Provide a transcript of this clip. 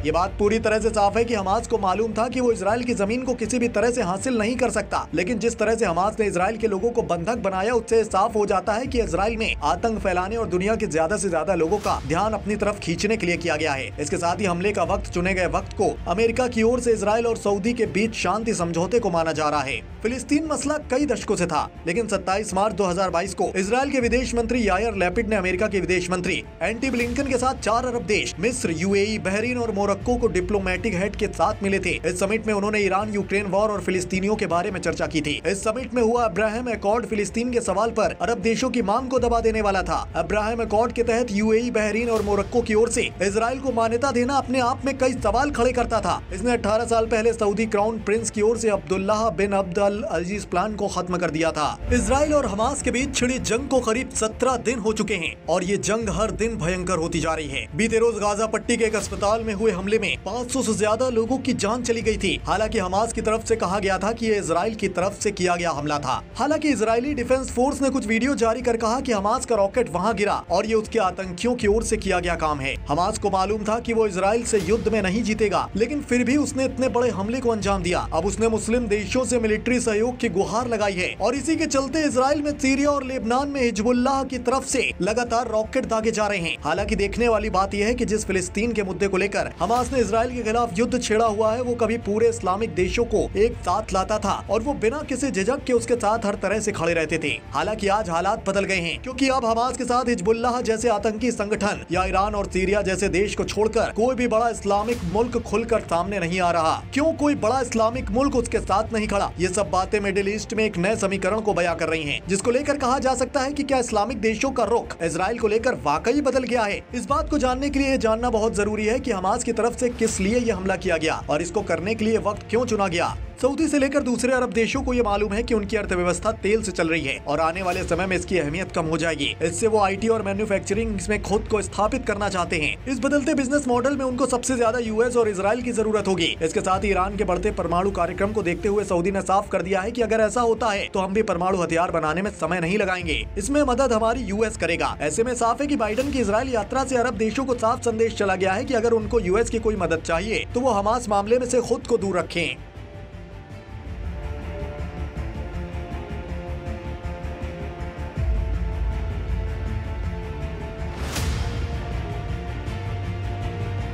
ये बात पूरी तरह से साफ है कि हमास को मालूम था कि वो इजराइल की जमीन को किसी भी तरह से हासिल नहीं कर सकता, लेकिन जिस तरह से हमास ने इजराइल के लोगों को बंधक बनाया उससे साफ हो जाता है कि इजराइल में आतंक फैलाने और दुनिया के ज्यादा से ज्यादा लोगों का ध्यान अपनी तरफ खींचने के लिए किया गया है। इसके साथ ही हमले का वक्त, चुने गए वक्त को अमेरिका की ओर से इजराइल और सऊदी के बीच शांति समझौते को माना जा रहा है। फिलिस्तीन मसला कई दशकों से था, लेकिन 27 मार्च 2022 को इजराइल के विदेश मंत्री यायर लैपिड ने अमेरिका के विदेश मंत्री एंटी ब्लिंकन के साथ 4 अरब देश मिस्र, यूएई, बहरीन और मोरक्को को डिप्लोमेटिक हेड के साथ मिले थे। इस समिट में उन्होंने ईरान यूक्रेन वॉर और फिलिस्तीनियों के बारे में चर्चा की थी। इस समिट में हुआ अब्राहम अकॉर्ड फिलिस्तीन के सवाल पर अरब देशों की मांग को दबा देने वाला था। अब्राहम अकॉर्ड के तहत यूएई, बहरीन और मोरक्को की ओर से इजराइल को मान्यता देना अपने आप में कई सवाल खड़े करता था। इसने 18 साल पहले सऊदी क्राउन प्रिंस की ओर से अब्दुल्लाह बिन अब्द अल अजीज प्लान को खत्म कर दिया था। इजराइल और हमास के बीच छिड़ी जंग को करीब 17 दिन हो चुके हैं और ये जंग हर दिन भयंकर होती जा रही है। बीते रोज गाजा पट्टी के एक अस्पताल में हुए हमले में 500 से ज्यादा लोगों की जान चली गई थी। हालांकि हमास की तरफ से कहा गया था कि ये इजराइल की तरफ से किया गया हमला था। हालांकि इजरायली डिफेंस फोर्स ने कुछ वीडियो जारी कर कहा कि हमास का रॉकेट वहां गिरा और ये उसके आतंकियों की ओर से किया गया काम है। हमास को मालूम था कि वो इजराइल से युद्ध में नहीं जीतेगा, लेकिन फिर भी उसने इतने बड़े हमले को अंजाम दिया। अब उसने मुस्लिम देशों से मिलिट्री सहयोग की गुहार लगाई है और इसी के चलते इजराइल में सीरिया और लेबनान में हिजबुल्लाह की तरफ से लगातार रॉकेट दागे जा रहे हैं। हालांकि देखने वाली बात यह है कि जिस फिलिस्तीन के मुद्दे को लेकर हमास ने इजराइल के खिलाफ युद्ध छेड़ा हुआ है, वो कभी पूरे इस्लामिक देशों को एक साथ लाता था और वो बिना किसी झिझक के उसके साथ हर तरह से खड़े रहते थे। हालांकि आज हालात बदल गए हैं, क्योंकि अब हमास के साथ हिजबुल्लाह जैसे आतंकी संगठन या ईरान और सीरिया जैसे देश को छोड़कर कोई भी बड़ा इस्लामिक मुल्क खुलकर सामने नहीं आ रहा। क्यों कोई बड़ा इस्लामिक मुल्क उसके साथ नहीं खड़ा? ये सब बातें मिडिल ईस्ट में एक नए समीकरण को बयां कर रही हैं, जिसको लेकर कहा जा सकता है कि क्या इस्लामिक देशों का रुख इजराइल को लेकर वाकई बदल गया है। इस बात को जानने के लिए जानना बहुत जरूरी है कि हमास की तरफ से किस लिए ये हमला किया गया और इसको करने के लिए वक्त क्यों चुना गया। सऊदी से लेकर दूसरे अरब देशों को ये मालूम है कि उनकी अर्थव्यवस्था तेल से चल रही है और आने वाले समय में इसकी अहमियत कम हो जाएगी। इससे वो आईटी और मैन्युफैक्चरिंग में खुद को स्थापित करना चाहते हैं। इस बदलते बिजनेस मॉडल में उनको सबसे ज्यादा यूएस और इजराइल की जरूरत होगी। इसके साथ ही ईरान के बढ़ते परमाणु कार्यक्रम को देखते हुए सऊदी ने साफ कर दिया है कि अगर ऐसा होता है तो हम भी परमाणु हथियार बनाने में समय नहीं लगाएंगे। इसमें मदद हमारी यूएस करेगा। ऐसे में साफ है कि बाइडेन की इजराइल यात्रा से अरब देशों को साफ संदेश चला गया है कि अगर उनको यूएस की कोई मदद चाहिए तो वो हमास मामले में से खुद को दूर रखें।